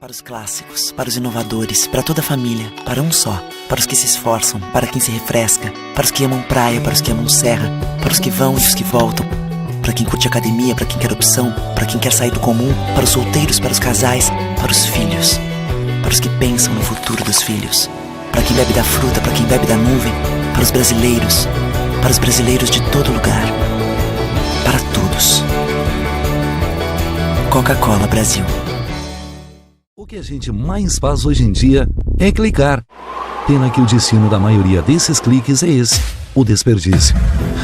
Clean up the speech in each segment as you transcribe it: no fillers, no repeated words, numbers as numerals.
Para os clássicos, para os inovadores, para toda a família, para um só, para os que se esforçam, para quem se refresca, para os que amam praia, para os que amam serra, para os que vão e os que voltam, para quem curte academia, para quem quer opção, para quem quer sair do comum, para os solteiros, para os casais, para os filhos, para os que pensam no futuro dos filhos, para quem bebe da fruta, para quem bebe da nuvem, para os brasileiros de todo lugar, para todos. Coca-Cola Brasil. O que a gente mais faz hoje em dia é clicar. Pena que o destino da maioria desses cliques é esse, o desperdício.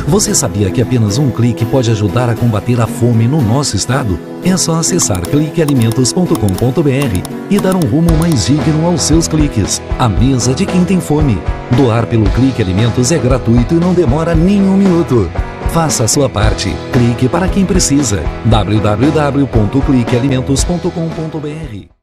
Você sabia que apenas um clique pode ajudar a combater a fome no nosso estado? É só acessar cliquealimentos.com.br e dar um rumo mais digno aos seus cliques. A mesa de quem tem fome. Doar pelo Clique Alimentos é gratuito e não demora nem um minuto. Faça a sua parte. Clique para quem precisa. www.cliquealimentos.com.br.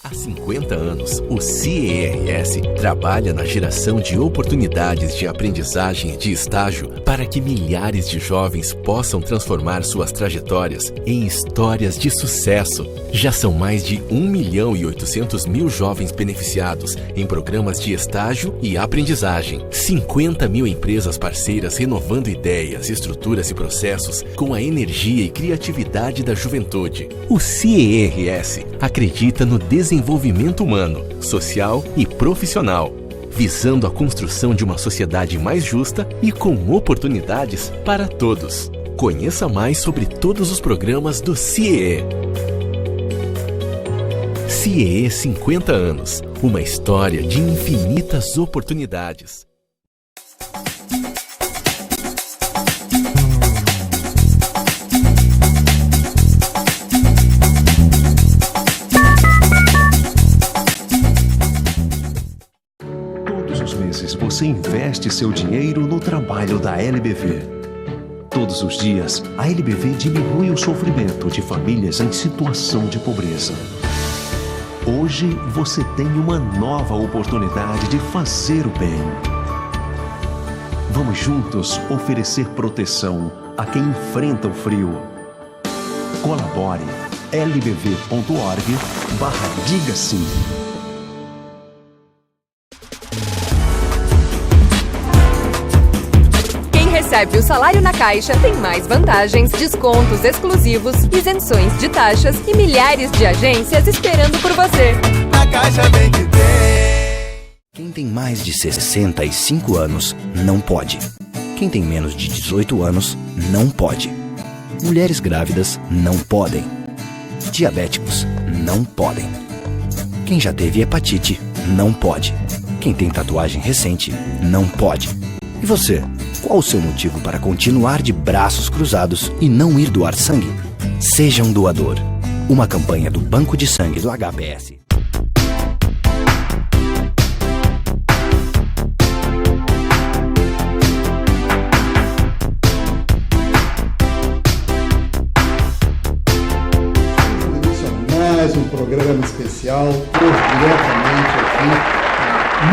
Há 50 anos, o CIERS trabalha na geração de oportunidades de aprendizagem e de estágio para que milhares de jovens possam transformar suas trajetórias em histórias de sucesso. Já são mais de 1.800.000 jovens beneficiados em programas de estágio e aprendizagem. 50 mil empresas parceiras renovando ideias, estruturas e processos com a energia e criatividade da juventude. O CIERS acredita no desenvolvimento humano, social e profissional, visando a construção de uma sociedade mais justa e com oportunidades para todos. Conheça mais sobre todos os programas do CIE. CIE 50 anos, uma história de infinitas oportunidades. Você investe seu dinheiro no trabalho da LBV. Todos os dias, a LBV diminui o sofrimento de famílias em situação de pobreza. Hoje, você tem uma nova oportunidade de fazer o bem. Vamos juntos oferecer proteção a quem enfrenta o frio. Colabore. lbv.org/diga sim. Recebe o salário na Caixa, tem mais vantagens, descontos exclusivos, isenções de taxas e milhares de agências esperando por você. Na Caixa vem que tem. Quem tem mais de 65 anos não pode. Quem tem menos de 18 anos não pode. Mulheres grávidas não podem. Diabéticos não podem. Quem já teve hepatite não pode. Quem tem tatuagem recente não pode. E você? Qual o seu motivo para continuar de braços cruzados e não ir doar sangue? Seja um doador. Uma campanha do Banco de Sangue do HPS. Mais um programa especial, diretamente aqui,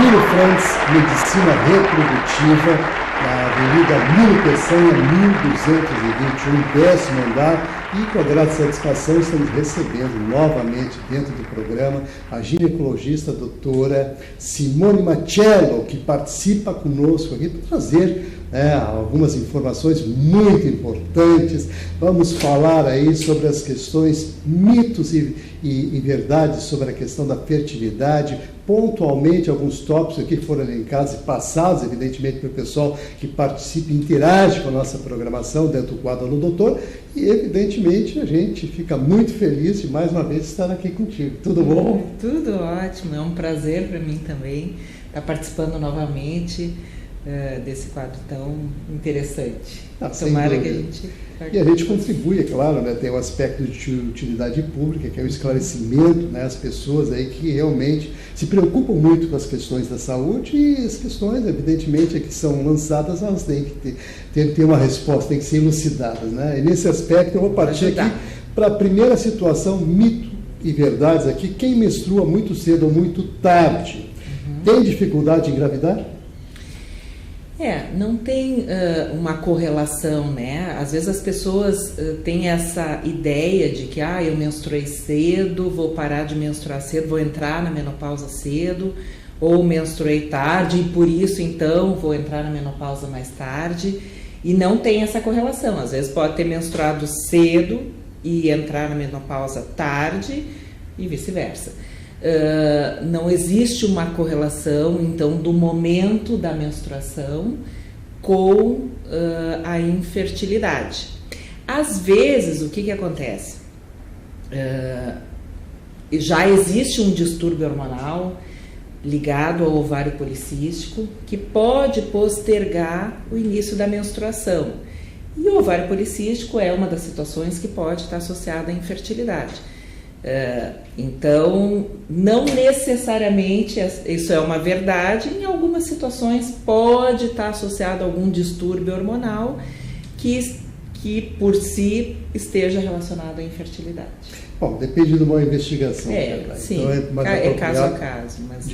Milo Franz, Medicina Reprodutiva, na Avenida Milo Peçanha, 1221, 10º andar, e com a grande satisfação estamos recebendo novamente dentro do programa a ginecologista doutora Simone Machello, que participa conosco aqui para trazer algumas informações muito importantes. Vamos falar aí sobre as questões, mitos e verdades sobre a questão da fertilidade, pontualmente alguns tópicos aqui que foram elencados e passados, evidentemente, para o pessoal que participa e interage com a nossa programação dentro do quadro do doutor, e evidentemente a gente fica muito feliz de mais uma vez estar aqui contigo. Tudo bom? Tudo ótimo, é um prazer para mim também estar participando novamente desse quadro tão interessante. Tomara que a gente... E a gente contribui, é claro, né? Tem o aspecto de utilidade pública, que é o esclarecimento, né? As pessoas aí que realmente se preocupam muito com as questões da saúde, e as questões, evidentemente, que são lançadas, elas têm que ter uma resposta, têm que ser elucidadas, né? E nesse aspecto eu vou partir aqui para a primeira situação, mito e verdades aqui. Quem menstrua muito cedo ou muito tarde, tem dificuldade em engravidar? Não tem uma correlação, né? Às vezes as pessoas têm essa ideia de que eu menstruei cedo, vou parar de menstruar cedo, vou entrar na menopausa cedo, ou menstruei tarde e por isso então vou entrar na menopausa mais tarde, e não tem essa correlação. Às vezes pode ter menstruado cedo e entrar na menopausa tarde e vice-versa. Não existe uma correlação, então, do momento da menstruação com a infertilidade. Às vezes, o que acontece? Já existe um distúrbio hormonal ligado ao ovário policístico que pode postergar o início da menstruação. E o ovário policístico é uma das situações que pode estar associada à infertilidade. Então, não necessariamente isso é uma verdade. Em algumas situações pode estar associado a algum distúrbio hormonal que por si esteja relacionado à infertilidade. Bom, depende de uma investigação. Sim, então é caso a caso. Mas...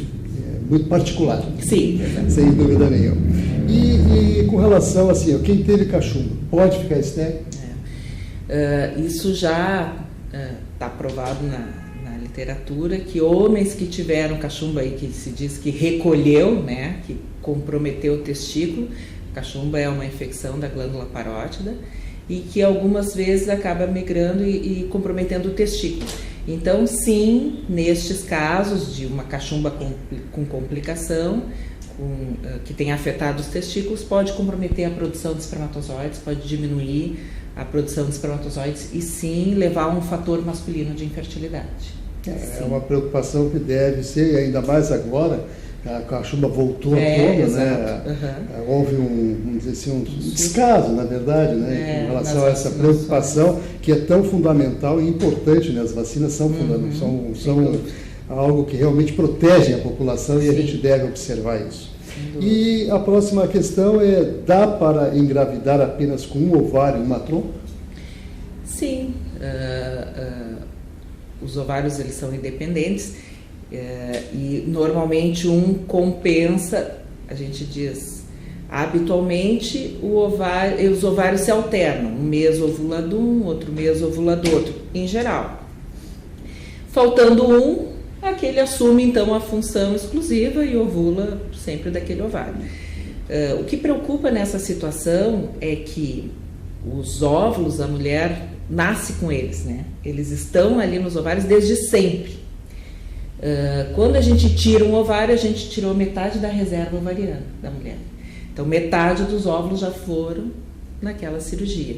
muito particular. Sim. Sem dúvida nenhuma. E com relação assim, quem teve cachumba, pode ficar estéril? Isso já está provado na literatura, que homens que tiveram cachumba, aí, que se diz que recolheu, né, que comprometeu o testículo, cachumba é uma infecção da glândula parótida, e que algumas vezes acaba migrando e comprometendo o testículo. Então, sim, nestes casos de uma cachumba com complicação, que tem afetado os testículos, pode comprometer a produção de espermatozoides, pode diminuir a produção de espermatozoides e sim levar a um fator masculino de infertilidade. É uma preocupação que deve ser, e ainda mais agora, a cachumba voltou à tona, né? Houve vamos dizer assim, um descaso, na verdade, né? Em relação a essa preocupação que é tão fundamental e importante, né? As vacinas são são algo que realmente protegem a população e a gente deve observar isso. E a próxima questão dá para engravidar apenas com um ovário e uma trompa? Sim, os ovários eles são independentes e normalmente um compensa, a gente diz, habitualmente os ovários se alternam, um mês ovula de um, outro mês ovula do outro, em geral. Faltando aquele assume então a função exclusiva e ovula sempre daquele ovário. O que preocupa nessa situação é que os óvulos, a mulher nasce com eles, né? Eles estão ali nos ovários desde sempre. Quando a gente tira um ovário, a gente tirou metade da reserva ovariana da mulher. Então, metade dos óvulos já foram naquela cirurgia.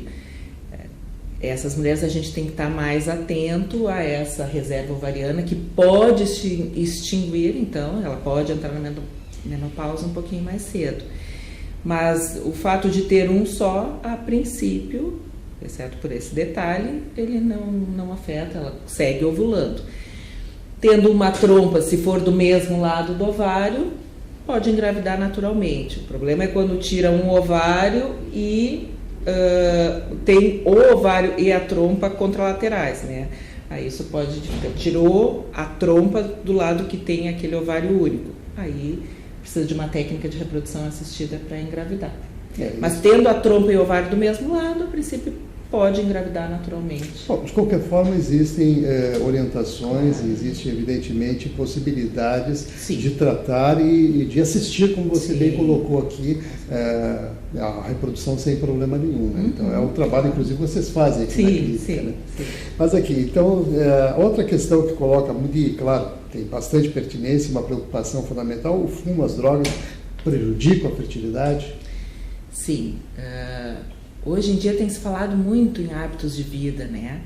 Essas mulheres a gente tem que estar mais atento a essa reserva ovariana que pode se extinguir, então ela pode entrar na menopausa um pouquinho mais cedo. Mas o fato de ter um só, a princípio, exceto por esse detalhe, ele não afeta, ela segue ovulando. Tendo uma trompa, se for do mesmo lado do ovário, pode engravidar naturalmente. O problema é quando tira um ovário e tem o ovário e a trompa contralaterais, né? Aí isso pode tirou a trompa do lado que tem aquele ovário único. Aí precisa de uma técnica de reprodução assistida para engravidar. Mas tendo a trompa e o ovário do mesmo lado, a princípio pode engravidar naturalmente. Bom, de qualquer forma, existem orientações, existem evidentemente possibilidades de tratar e de assistir, como você bem colocou aqui, a reprodução sem problema nenhum. Né? Então, é um trabalho, inclusive, que vocês fazem aqui na clínica. Né? Mas aqui, então, outra questão que coloca muito, e claro, tem bastante pertinência, uma preocupação fundamental, o fumo, as drogas prejudicam a fertilidade? Sim. Hoje em dia tem se falado muito em hábitos de vida, né?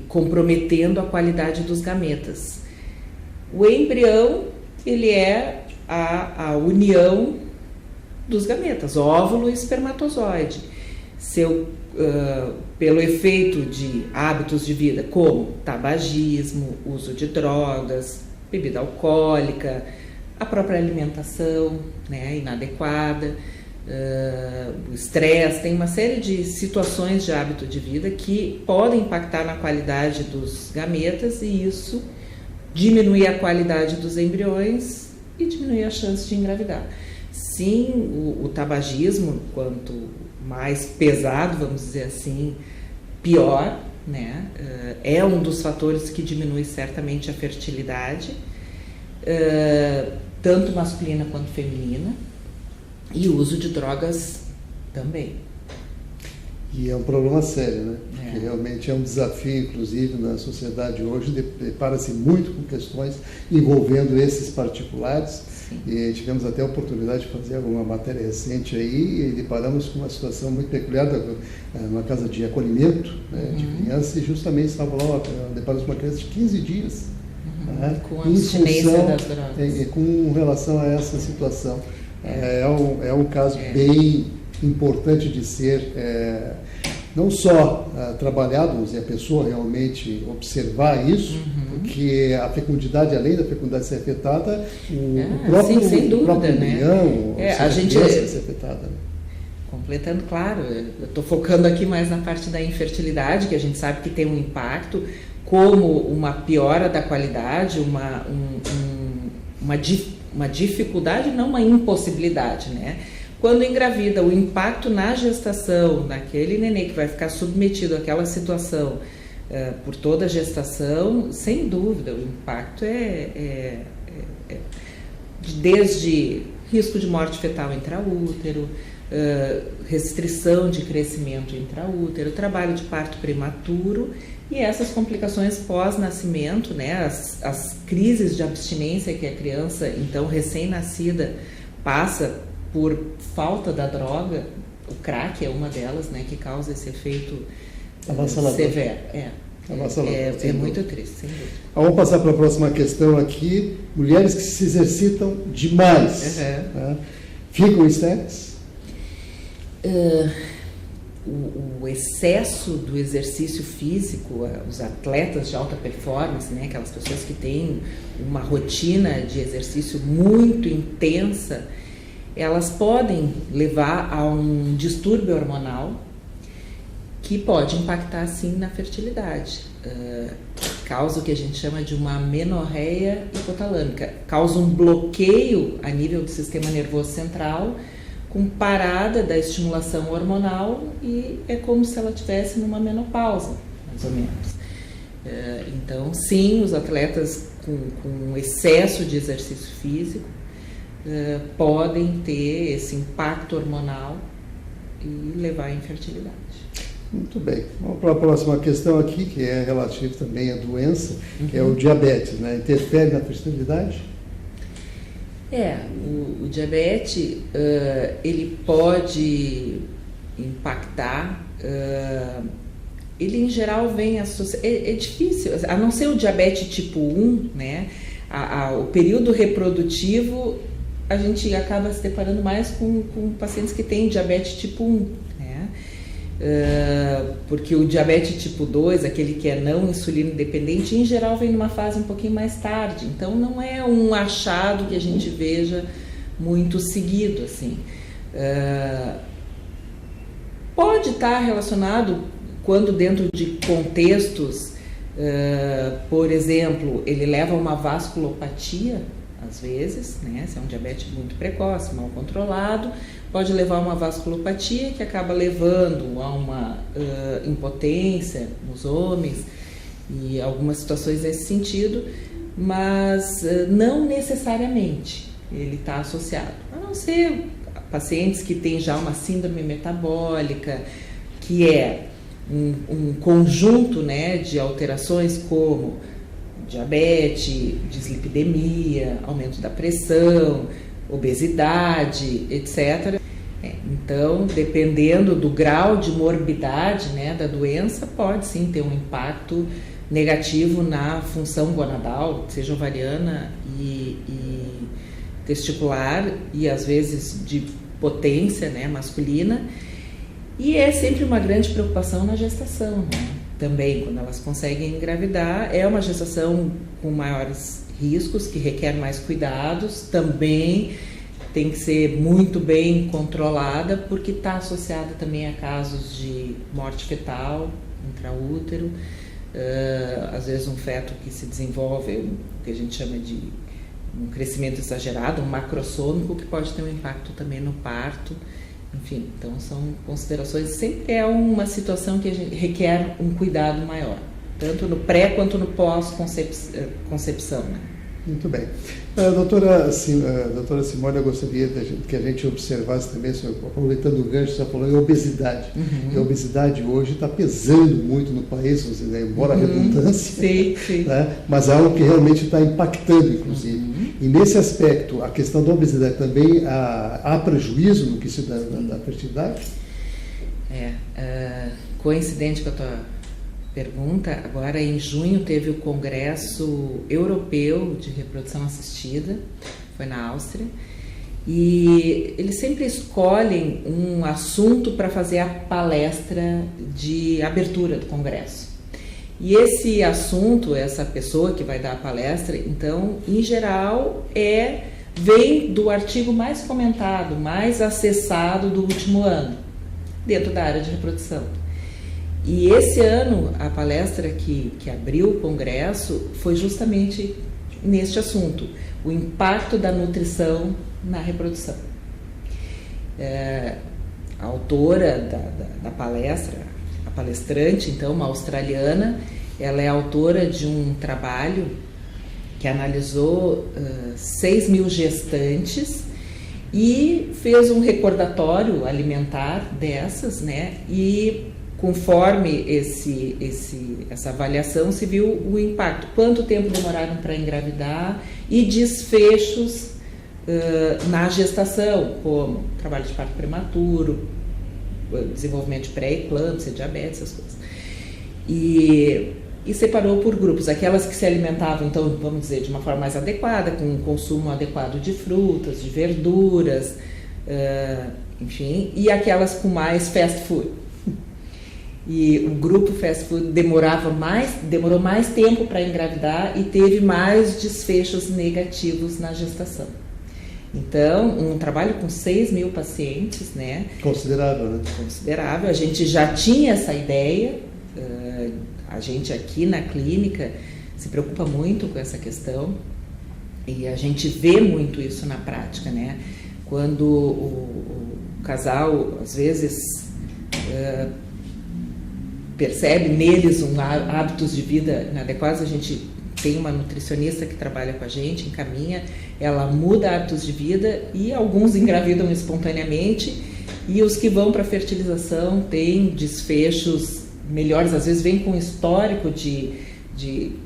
Comprometendo a qualidade dos gametas. O embrião, ele é a união dos gametas, óvulo e espermatozoide. Pelo efeito de hábitos de vida, como tabagismo, uso de drogas, bebida alcoólica, a própria alimentação, né, inadequada, o estresse, tem uma série de situações de hábito de vida que podem impactar na qualidade dos gametas e isso diminui a qualidade dos embriões e diminui a chance de engravidar. Sim, o tabagismo, quanto mais pesado, vamos dizer assim, pior, né? É um dos fatores que diminui certamente a fertilidade, tanto masculina quanto feminina, e o uso de drogas também. E é um problema sério, né? Que realmente é um desafio, inclusive, na sociedade hoje, depara-se muito com questões envolvendo esses particulares. Sim. E tivemos até a oportunidade de fazer alguma matéria recente aí, e deparamos com uma situação muito peculiar, numa casa de acolhimento, né, de crianças, e justamente estava lá, deparamos com uma criança de 15 dias. Né, com a abstinência das drogas. Com relação a essa situação. É um caso bem importante de ser não só trabalhado, mas a pessoa realmente observar isso, porque a fecundidade, além da fecundidade ser afetada, o próprio embrião, a gente vai ser afetada. Né? Completando, claro, eu estou focando aqui mais na parte da infertilidade, que a gente sabe que tem um impacto, como uma piora da qualidade, uma dificuldade, não uma impossibilidade, né? Quando engravida, o impacto na gestação daquele nenê que vai ficar submetido àquela situação por toda a gestação, sem dúvida, o impacto desde risco de morte fetal intraútero, restrição de crescimento intraútero, trabalho de parto prematuro e essas complicações pós-nascimento, né, as crises de abstinência que a criança, então recém-nascida, passa por falta da droga. O crack é uma delas, né, que causa esse efeito severo. É muito triste, sem dúvida. Vamos passar para a próxima questão aqui. Mulheres que se exercitam demais, né? Ficam estéreis? O excesso do exercício físico, os atletas de alta performance, né, aquelas pessoas que têm uma rotina de exercício muito intensa, elas podem levar a um distúrbio hormonal que pode impactar, sim, na fertilidade. Causa o que a gente chama de uma amenorreia hipotalâmica. Causa um bloqueio a nível do sistema nervoso central, com parada da estimulação hormonal, e é como se ela estivesse numa menopausa, mais ou menos. Então, sim, os atletas com excesso de exercício físico podem ter esse impacto hormonal e levar à infertilidade. Muito bem. Vamos para a próxima questão aqui, que é relativa também à doença, que é o diabetes, né? Interfere na fertilidade? O diabetes, ele pode impactar, ele em geral vem associado, é difícil, a não ser o diabetes tipo 1, né? O período reprodutivo, a gente acaba se deparando mais com pacientes que têm diabetes tipo 1, né? Porque o diabetes tipo 2, aquele que é não insulino dependente, em geral vem numa fase um pouquinho mais tarde, então não é um achado que a gente veja muito seguido, assim. Pode estar relacionado quando dentro de contextos, por exemplo, ele leva a uma vasculopatia, às vezes, né? Se é um diabetes muito precoce, mal controlado, pode levar a uma vasculopatia que acaba levando a uma impotência nos homens e algumas situações nesse sentido, mas não necessariamente ele está associado, a não ser pacientes que têm já uma síndrome metabólica, que é um conjunto, né, de alterações como diabetes, dislipidemia, aumento da pressão, obesidade, etc. Então, dependendo do grau de morbidade, né, da doença, pode sim ter um impacto negativo na função gonadal, seja ovariana e testicular, e às vezes de potência, né, masculina. E é sempre uma grande preocupação na gestação, né? Também, quando elas conseguem engravidar, é uma gestação com maiores riscos, que requer mais cuidados, também tem que ser muito bem controlada, porque está associada também a casos de morte fetal, intraútero, às vezes um feto que se desenvolve, o que a gente chama de um crescimento exagerado, um macrossômico, que pode ter um impacto também no parto. Enfim, então são considerações, sempre é uma situação que a gente requer um cuidado maior, tanto no pré quanto no pós-concepção, né? Muito bem. Doutora Simone, eu gostaria que a gente observasse também, aproveitando o gancho, você falou em obesidade. E a obesidade hoje está pesando muito no país, embora a redundância, sim. Né? Mas é algo que realmente está impactando, inclusive. E nesse aspecto, a questão da obesidade também há prejuízo no que se dá da fertilidade? Coincidente com a tua pergunta, agora em junho teve o Congresso Europeu de Reprodução Assistida, foi na Áustria, e eles sempre escolhem um assunto para fazer a palestra de abertura do Congresso. E esse assunto, essa pessoa que vai dar a palestra, então, em geral, vem do artigo mais comentado, mais acessado do último ano, dentro da área de reprodução. E esse ano, a palestra que abriu o Congresso foi justamente neste assunto, o impacto da nutrição na reprodução. A autora da palestra, a palestrante, então, uma australiana, ela é autora de um trabalho que analisou 6.000 gestantes e fez um recordatório alimentar dessas, né? E conforme essa avaliação se viu o impacto, quanto tempo demoraram para engravidar e desfechos na gestação, como trabalho de parto prematuro, desenvolvimento de pré-eclâmpsia, diabetes, essas coisas. E separou por grupos, aquelas que se alimentavam, então, vamos dizer, de uma forma mais adequada, com um consumo adequado de frutas, de verduras, enfim, e aquelas com mais fast food. E o grupo fast food demorou mais tempo para engravidar e teve mais desfechos negativos na gestação. Então, um trabalho com 6.000 pacientes, né? Considerável, né? Considerável. A gente já tinha essa ideia, a gente aqui na clínica se preocupa muito com essa questão e a gente vê muito isso na prática, né? Quando o casal, às vezes, percebe neles hábitos de vida inadequados, a gente tem uma nutricionista que trabalha com a gente, encaminha, ela muda hábitos de vida e alguns engravidam espontaneamente e os que vão para a fertilização têm desfechos melhores, às vezes vem com histórico de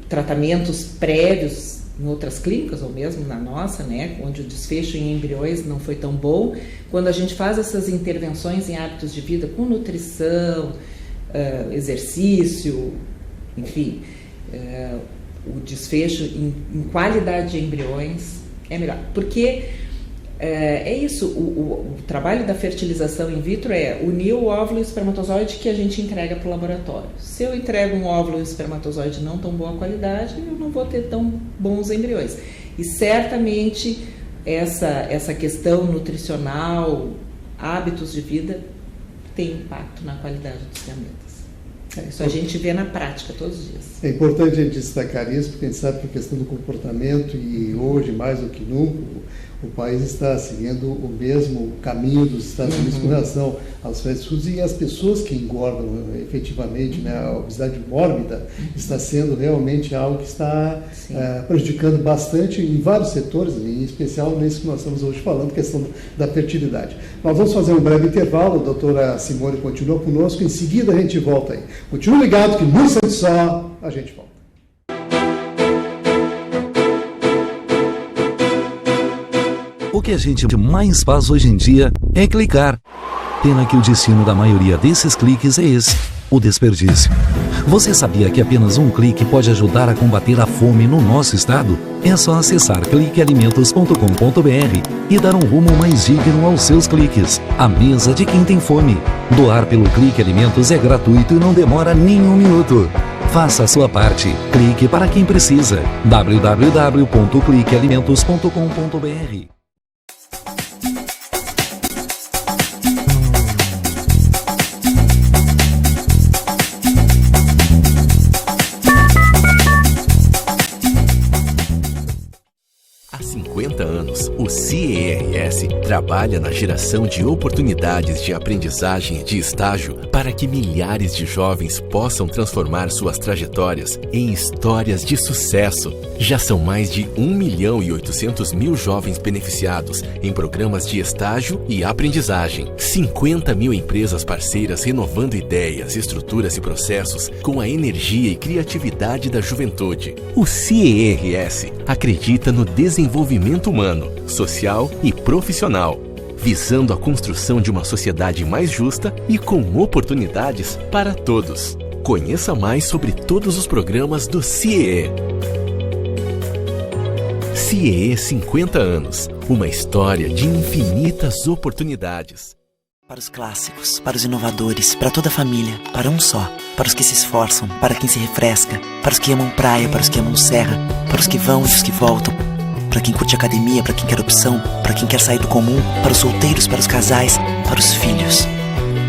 tratamentos prévios em outras clínicas ou mesmo na nossa, né, onde o desfecho em embriões não foi tão bom. Quando a gente faz essas intervenções em hábitos de vida com nutrição, exercício, enfim, o desfecho em qualidade de embriões é melhor. Porque é isso, o trabalho da fertilização in vitro é unir o óvulo e o espermatozoide que a gente entrega para o laboratório. Se eu entrego um óvulo e um espermatozoide não tão boa qualidade, eu não vou ter tão bons embriões. E certamente essa questão nutricional, hábitos de vida, tem impacto na qualidade dos gametas. Isso a gente vê na prática todos os dias. É importante a gente destacar isso, porque a gente sabe que a questão do comportamento, e hoje mais do que nunca, o país está seguindo o mesmo caminho dos Estados Unidos com relação aos fast foods, e as pessoas que engordam efetivamente, né, a obesidade mórbida está sendo realmente algo que está prejudicando bastante em vários setores, em especial nesse que nós estamos hoje falando, questão da fertilidade. Nós vamos fazer um breve intervalo, a doutora Simone continua conosco, em seguida a gente volta aí. Continue ligado que no instante só a gente volta. O que a gente mais faz hoje em dia é clicar. Pena que o destino da maioria desses cliques é esse, o desperdício. Você sabia que apenas um clique pode ajudar a combater a fome no nosso estado? É só acessar cliquealimentos.com.br e dar um rumo mais digno aos seus cliques. A mesa de quem tem fome. Doar pelo Clique Alimentos é gratuito e não demora nem um minuto. Faça a sua parte. Clique para quem precisa. www.cliquealimentos.com.br. Há 50 anos, o CIERS trabalha na geração de oportunidades de aprendizagem e de estágio para que milhares de jovens possam transformar suas trajetórias em histórias de sucesso. Já são mais de 1.800.000 jovens beneficiados em programas de estágio e aprendizagem. 50 mil empresas parceiras renovando ideias, estruturas e processos com a energia e criatividade da juventude. O CIERS acredita no desenvolvimento humano, social e profissional, visando a construção de uma sociedade mais justa e com oportunidades para todos. Conheça mais sobre todos os programas do CIE. CIE 50 anos, uma história de infinitas oportunidades. Para os clássicos, para os inovadores, para toda a família, para um só. Para os que se esforçam, para quem se refresca, para os que amam praia, para os que amam serra, para os que vão e os que voltam, para quem curte academia, para quem quer opção, para quem quer sair do comum, para os solteiros, para os casais, para os filhos,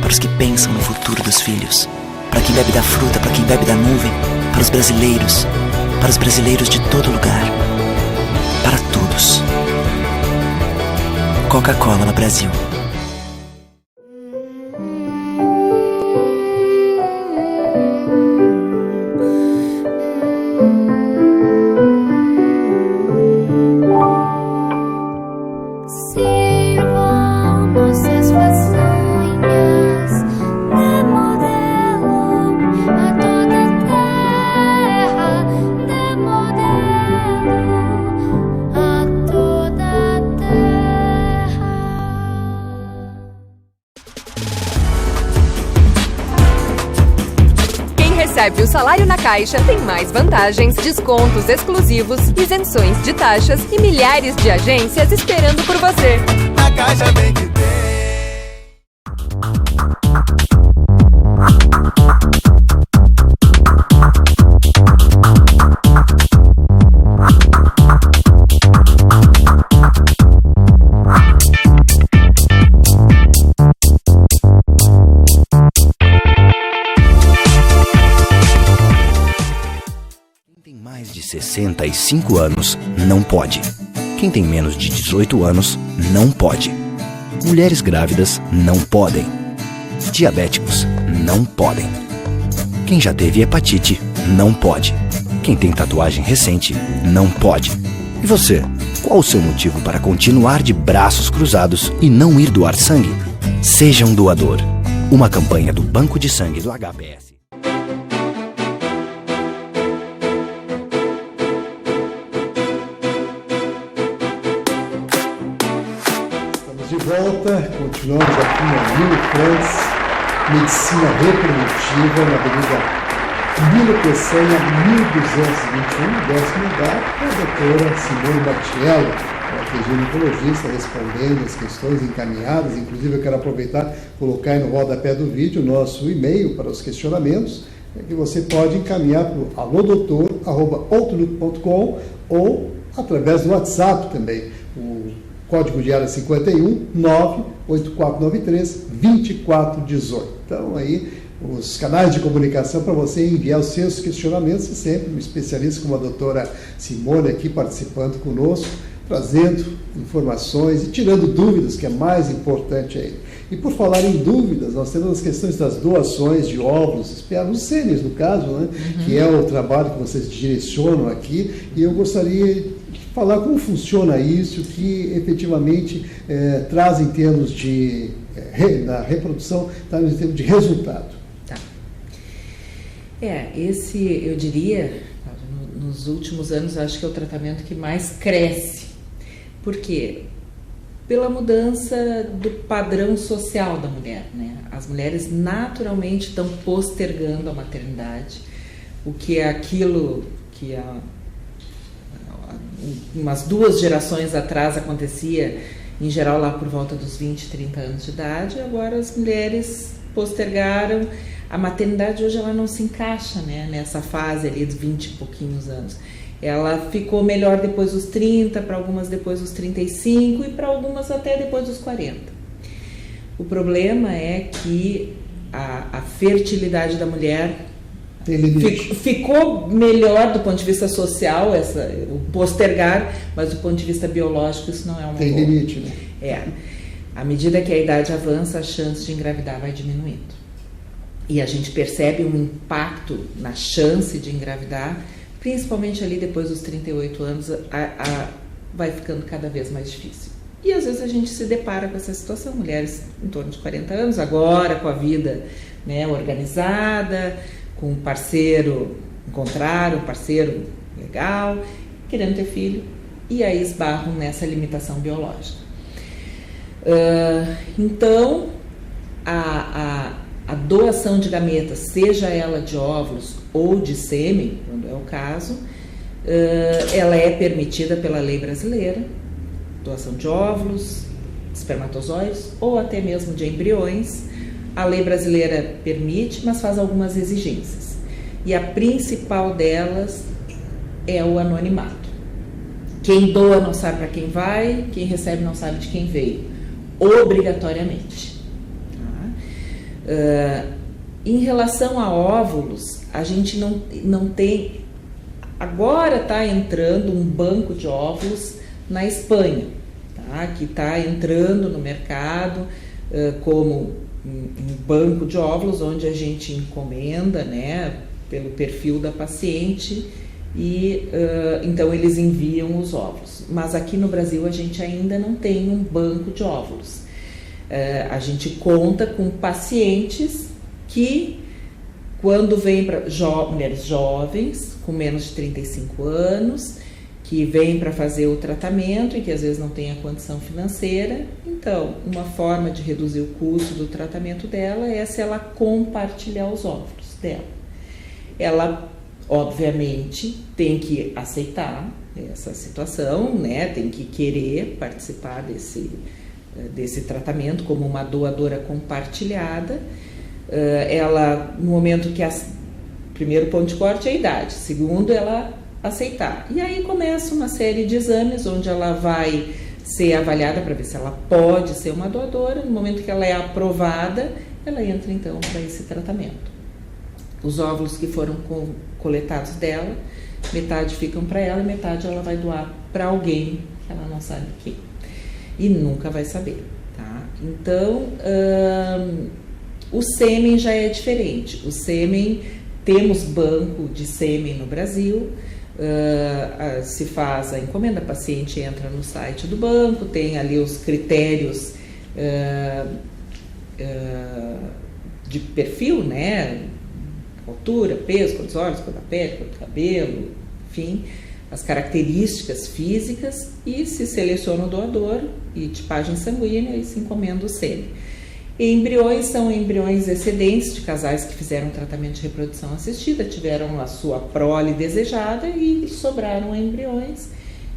para os que pensam no futuro dos filhos, para quem bebe da fruta, para quem bebe da nuvem, para os brasileiros de todo lugar, para todos. Coca-Cola no Brasil. Recebe o salário na Caixa, tem mais vantagens, descontos exclusivos, isenções de taxas e milhares de agências esperando por você. A Caixa vem que tem. Mais de 65 anos não pode. Quem tem menos de 18 anos não pode. Mulheres grávidas não podem. Diabéticos não podem. Quem já teve hepatite não pode. Quem tem tatuagem recente não pode. E você, qual o seu motivo para continuar de braços cruzados e não ir doar sangue? Seja um doador. Uma campanha do Banco de Sangue do HPS. De volta, continuamos aqui na Milo Frantz, Medicina Reprodutiva, na Avenida Milo Peçanha, 1221, décimo lugar, com a doutora Simone Battiello, que é ginecologista, respondendo as questões encaminhadas. Inclusive, eu quero aproveitar e colocar aí no rodapé do vídeo o nosso e-mail para os questionamentos, que você pode encaminhar para o alodoutor@outlook.com ou através do WhatsApp também. O código de área 51 98493 2418. Então, aí, os canais de comunicação para você enviar os seus questionamentos, e sempre um especialista como a doutora Simone aqui participando conosco, trazendo informações e tirando dúvidas, que é mais importante aí. E por falar em dúvidas, nós temos as questões das doações de óvulos, espermos sêmios, no caso, né? Que é o trabalho que vocês direcionam aqui, e eu gostaria de falar como funciona isso, que efetivamente traz em termos de da reprodução, traz em termos de resultado. Tá. Esse, eu diria, nos últimos anos, acho que é o tratamento que mais cresce. Por quê? Pela mudança do padrão social da mulher, né? As mulheres naturalmente estão postergando a maternidade, o que é aquilo que umas 2 gerações atrás acontecia, em geral lá por volta dos 20, 30 anos de idade. Agora as mulheres postergaram. A maternidade hoje ela não se encaixa, né, nessa fase ali de 20 e pouquinhos anos. Ela ficou melhor depois dos 30, para algumas depois dos 35 e para algumas até depois dos 40. O problema é que a fertilidade da mulher Tem limite. Ficou melhor do ponto de vista social, o postergar, mas do ponto de vista biológico isso não é uma Tem boa. limite, né? À medida que a idade avança, a chance de engravidar vai diminuindo. E a gente percebe um impacto na chance de engravidar, principalmente ali depois dos 38 anos, vai ficando cada vez mais difícil. E às vezes a gente se depara com essa situação, mulheres em torno de 40 anos, agora com a vida, né, organizada, com um parceiro, encontrar um parceiro legal, querendo ter filho, e aí esbarram nessa limitação biológica. Então, a doação de gametas, seja ela de óvulos ou de sêmen, quando é o caso, ela é permitida pela lei brasileira, doação de óvulos, espermatozoides ou até mesmo de embriões. A lei brasileira permite, mas faz algumas exigências. E a principal delas é o anonimato. Quem doa não sabe para quem vai, quem recebe não sabe de quem veio, obrigatoriamente. Em relação a óvulos, a gente não tem... Agora está entrando um banco de óvulos na Espanha, tá? Que está entrando no mercado como um banco de óvulos, onde a gente encomenda, né, pelo perfil da paciente e então eles enviam os óvulos. Mas aqui no Brasil a gente ainda não tem um banco de óvulos. A gente conta com pacientes que, quando vêm para mulheres jovens, com menos de 35 anos, que vêm para fazer o tratamento e que às vezes não tem a condição financeira, então, uma forma de reduzir o custo do tratamento dela é se ela compartilhar os óvulos dela. Ela, obviamente, tem que aceitar essa situação, né? Tem que querer participar desse tratamento como uma doadora compartilhada. Ela, no momento que primeiro ponto de corte é a idade, segundo, ela aceitar. E aí começa uma série de exames onde ela vai ser avaliada para ver se ela pode ser uma doadora. No momento que ela é aprovada, ela entra então para esse tratamento. Os óvulos que foram coletados dela, metade ficam para ela e metade ela vai doar para alguém que ela não sabe quem. E nunca vai saber, tá? Então, o sêmen já é diferente. O sêmen, temos banco de sêmen no Brasil, se faz a encomenda, a paciente entra no site do banco, tem ali os critérios de perfil, né? Altura, peso, cor dos olhos, cor da pele, cor do cabelo, enfim, as características físicas, e se seleciona o doador e tipagem sanguínea e se encomenda o sêmen. Embriões são embriões excedentes de casais que fizeram tratamento de reprodução assistida, tiveram a sua prole desejada e sobraram embriões.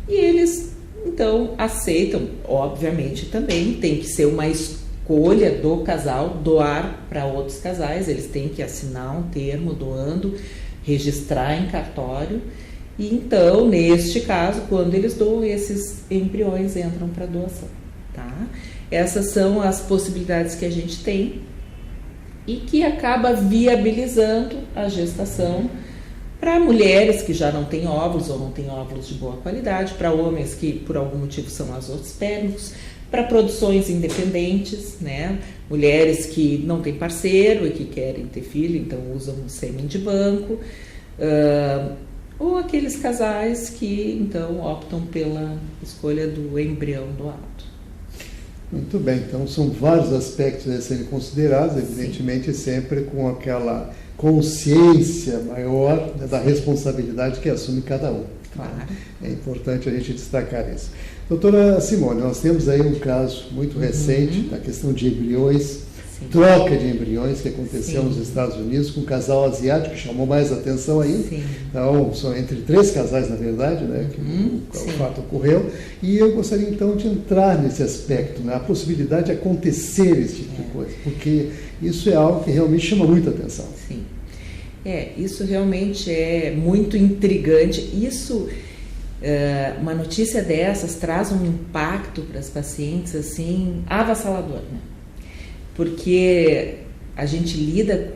E eles, então, aceitam, obviamente também, tem que ser uma escolha do casal doar para outros casais, eles têm que assinar um termo doando, registrar em cartório. E então, neste caso, quando eles doam, esses embriões entram para doação, tá? Essas são as possibilidades que a gente tem e que acaba viabilizando a gestação para mulheres que já não têm óvulos ou não têm óvulos de boa qualidade, para homens que por algum motivo são azoospermicos, para produções independentes, né? Mulheres que não têm parceiro e que querem ter filho, então usam o sêmen de banco, ou aqueles casais que então optam pela escolha do embrião doado. Muito bem, então são vários aspectos a serem considerados, evidentemente sempre com aquela consciência maior, né, da responsabilidade que assume cada um. Claro. É importante a gente destacar isso. Doutora Simone, nós temos aí um caso muito recente da questão de embriões, troca de embriões que aconteceu nos Estados Unidos com um casal asiático que chamou mais atenção ainda. Então, são entre 3 casais, na verdade, né, que o fato ocorreu. E eu gostaria, então, de entrar nesse aspecto, né, a possibilidade de acontecer esse tipo de coisa, porque isso é algo que realmente chama muita atenção. Sim. Isso realmente é muito intrigante. Uma notícia dessas traz um impacto para as pacientes, assim, avassalador, né? Porque a gente lida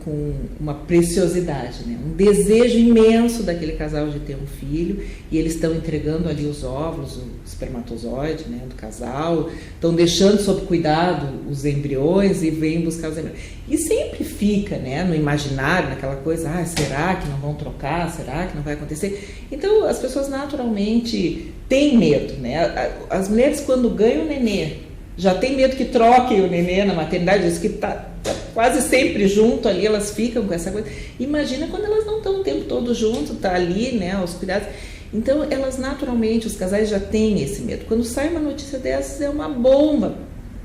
com uma preciosidade, né? Um desejo imenso daquele casal de ter um filho, e eles estão entregando ali os óvulos, o espermatozoide, né, do casal, estão deixando sob cuidado os embriões e vêm buscar os embriões. E sempre fica, né, no imaginário, naquela coisa, será que não vão trocar? Será que não vai acontecer? Então as pessoas naturalmente têm medo, né? As mulheres, quando ganham o nenê, já tem medo que troquem o nenê na maternidade, isso que está quase sempre junto ali, elas ficam com essa coisa. Imagina quando elas não estão o tempo todo junto, tá ali, né, aos cuidados. Então, elas naturalmente, os casais já têm esse medo. Quando sai uma notícia dessas, é uma bomba,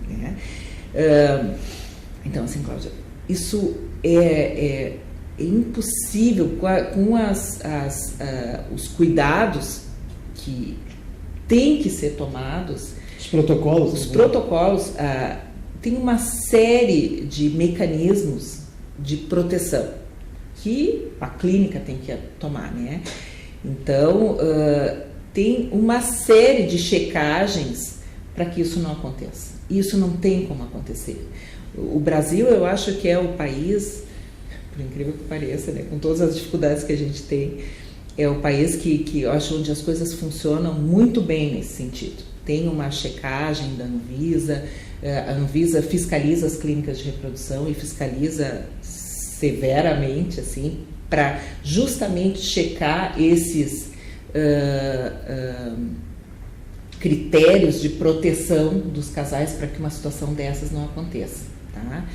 né? Então, assim, Cláudia, isso é impossível com os cuidados que têm que ser tomados. Os protocolos, tem uma série de mecanismos de proteção que a clínica tem que tomar, né? Então, tem uma série de checagens para que isso não aconteça. Isso não tem como acontecer. O Brasil, eu acho que é o país, por incrível que pareça, né, com todas as dificuldades que a gente tem, é o país que eu acho onde as coisas funcionam muito bem nesse sentido. Tem uma checagem da Anvisa, a Anvisa fiscaliza as clínicas de reprodução e fiscaliza severamente, assim, para justamente checar esses critérios de proteção dos casais para que uma situação dessas não aconteça, tá?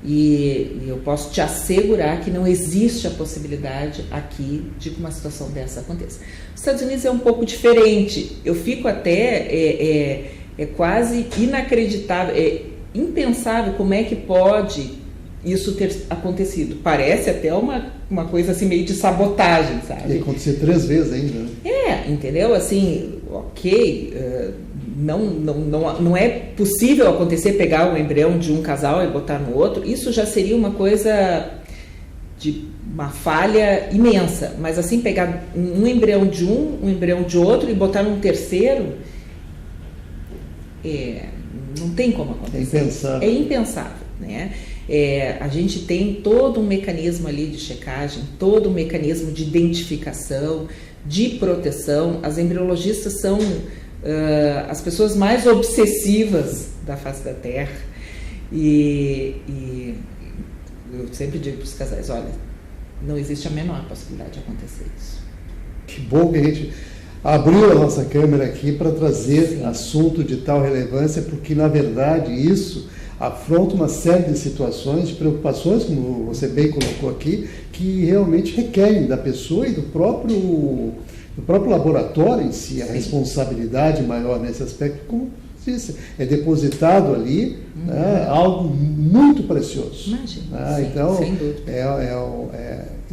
E eu posso te assegurar que não existe a possibilidade aqui de que uma situação dessa aconteça. Os Estados Unidos é um pouco diferente. Eu fico até quase inacreditável, impensável como é que pode isso ter acontecido. Parece até uma coisa assim meio de sabotagem, sabe? E acontecer 3 vezes ainda, né? Entendeu? Assim, ok, não é possível acontecer pegar o embrião de um casal e botar no outro. Isso já seria uma coisa de uma falha imensa. Mas assim, pegar um embrião de um embrião de outro e botar num terceiro, não tem como acontecer. É impensável, né? A gente tem todo um mecanismo ali de checagem, todo um mecanismo de identificação, de proteção. As embriologistas são as pessoas mais obsessivas da face da Terra, e eu sempre digo para os casais, olha, não existe a menor possibilidade de acontecer isso. Que bom que a gente abriu a nossa câmera aqui para trazer assunto de tal relevância, porque na verdade isso afronta uma série de situações, de preocupações, como você bem colocou aqui, que realmente requerem da pessoa e do próprio laboratório em si, a responsabilidade maior nesse aspecto, como disse, é depositado ali algo muito precioso. Imagina, então, sem dúvida.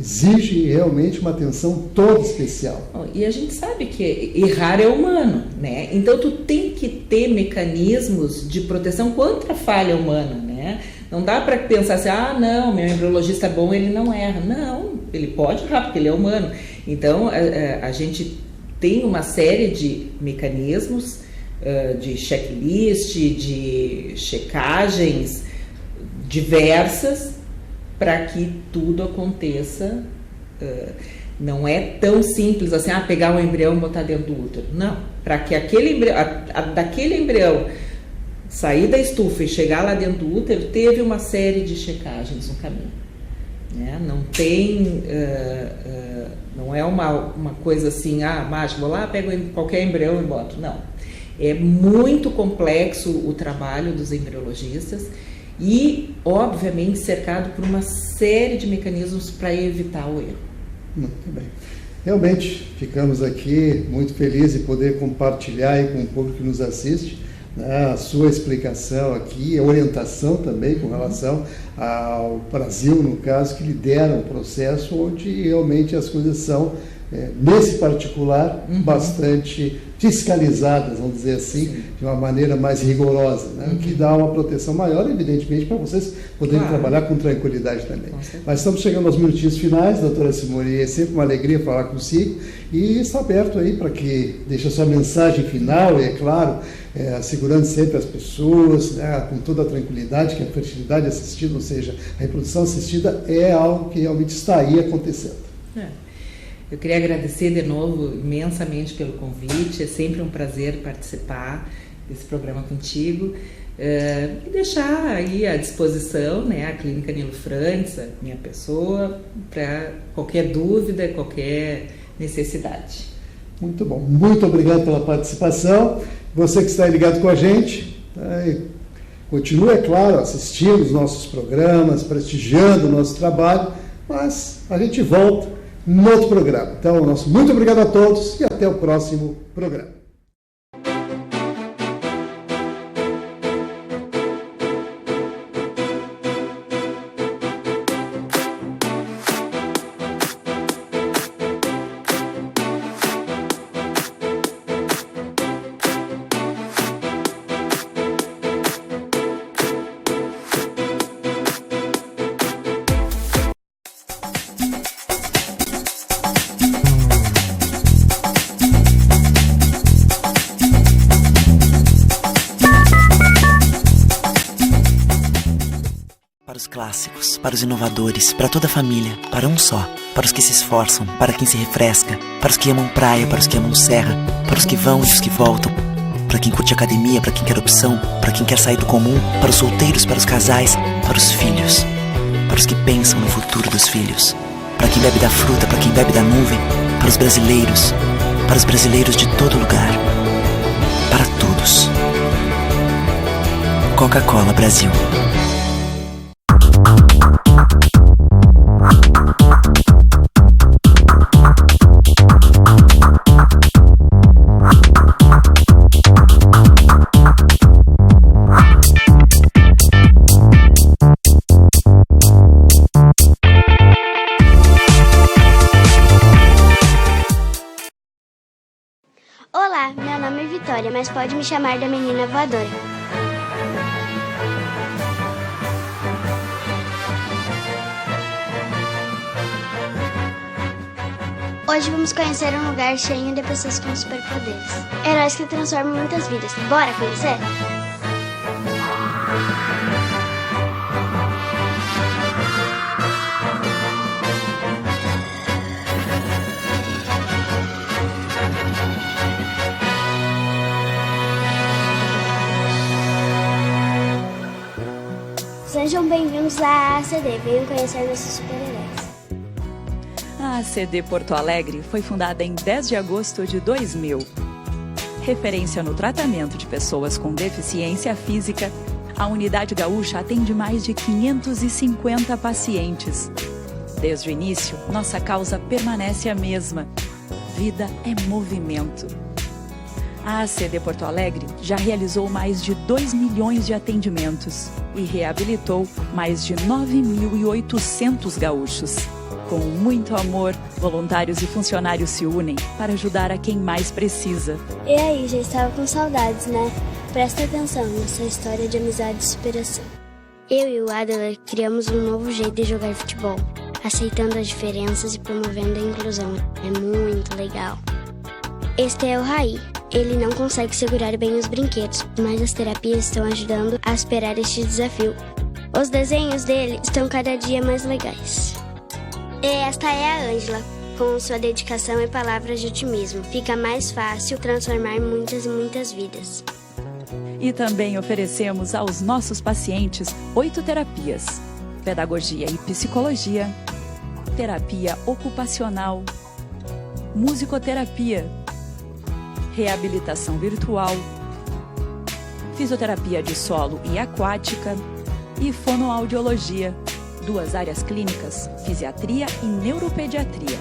Exige realmente uma atenção toda especial. E a gente sabe que errar é humano, né? Então tu tem que ter mecanismos de proteção contra a falha humana, né? Não dá para pensar assim, não, meu embriologista é bom, ele não erra. Não, ele pode errar porque ele é humano. Então a gente tem uma série de mecanismos de checklist, de checagens diversas para que tudo aconteça. Não é tão simples assim, pegar um embrião e botar dentro do útero. Não, para que aquele embrião, daquele embrião sair da estufa e chegar lá dentro do útero, teve uma série de checagens no caminho, né? Não tem, não é uma coisa assim, mágico, vou lá, pego qualquer embrião e boto. Não, é muito complexo o trabalho dos embriologistas e, obviamente, cercado por uma série de mecanismos para evitar o erro. Muito bem. Realmente, ficamos aqui muito felizes em poder compartilhar aí com o público que nos assiste, né, a sua explicação aqui, a orientação também com relação ao Brasil, no caso, que lidera um processo onde realmente as coisas são nesse particular, bastante fiscalizadas, vamos dizer assim, de uma maneira mais rigorosa, né? Que dá uma proteção maior, evidentemente, para vocês poderem trabalhar com tranquilidade também. Mas estamos chegando aos minutinhos finais, doutora Simone, é sempre uma alegria falar consigo, e está aberto aí para que deixe a sua mensagem final, e é claro, assegurando sempre as pessoas, né, com toda a tranquilidade, que a fertilidade assistida, ou seja, a reprodução assistida é algo que realmente está aí acontecendo. Eu queria agradecer de novo imensamente pelo convite, é sempre um prazer participar desse programa contigo e deixar aí à disposição, né, a Clínica Nilo Frantz, a minha pessoa, para qualquer dúvida, qualquer necessidade. Muito bom, muito obrigado pela participação. Você que está ligado com a gente, continue, é claro, assistindo os nossos programas, prestigiando o nosso trabalho, mas a gente volta no outro programa. Então, nosso muito obrigado a todos e até o próximo programa. Clássicos, para os inovadores, para toda a família, para um só, para os que se esforçam, para quem se refresca, para os que amam praia, para os que amam serra, para os que vão e os que voltam, para quem curte academia, para quem quer opção, para quem quer sair do comum, para os solteiros, para os casais, para os filhos, para os que pensam no futuro dos filhos, para quem bebe da fruta, para quem bebe da nuvem, para os brasileiros de todo lugar, para todos. Coca-Cola Brasil. Olá, meu nome é Vitória, mas pode me chamar da menina voadora. Hoje vamos conhecer um lugar cheio de pessoas com superpoderes. Heróis que transformam muitas vidas. Bora conhecer? Sejam bem-vindos à ACD, venham conhecer nossos super-heróis. A ACD Porto Alegre foi fundada em 10 de agosto de 2000. Referência no tratamento de pessoas com deficiência física, a Unidade Gaúcha atende mais de 550 pacientes. Desde o início, nossa causa permanece a mesma. Vida é movimento. A ACD Porto Alegre já realizou mais de 2 milhões de atendimentos e reabilitou mais de 9.800 gaúchos. Com muito amor, voluntários e funcionários se unem para ajudar a quem mais precisa. E aí, já estava com saudades, né? Presta atenção nessa história de amizade e superação. Eu e o Adler criamos um novo jeito de jogar futebol, aceitando as diferenças e promovendo a inclusão. É muito legal. Este é o Raí. Ele não consegue segurar bem os brinquedos, mas as terapias estão ajudando a superar este desafio. Os desenhos dele estão cada dia mais legais. E esta é a Ângela. Com sua dedicação e palavras de otimismo, fica mais fácil transformar muitas e muitas vidas. E também oferecemos aos nossos pacientes 8 terapias: pedagogia e psicologia, terapia ocupacional, musicoterapia, reabilitação virtual, fisioterapia de solo e aquática e fonoaudiologia, 2 áreas clínicas, fisiatria e neuropediatria.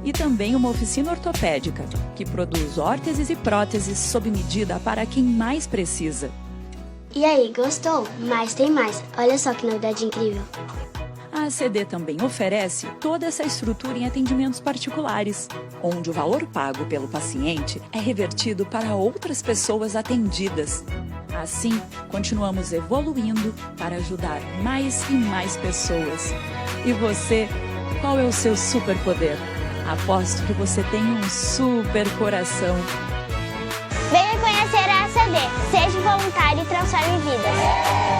E também uma oficina ortopédica, que produz órteses e próteses sob medida para quem mais precisa. E aí, gostou? Mas tem mais. Olha só que novidade incrível. A ACD também oferece toda essa estrutura em atendimentos particulares, onde o valor pago pelo paciente é revertido para outras pessoas atendidas. Assim, continuamos evoluindo para ajudar mais e mais pessoas. E você, qual é o seu superpoder? Aposto que você tem um super coração. Venha conhecer a ACD. Seja voluntário e transforme vidas.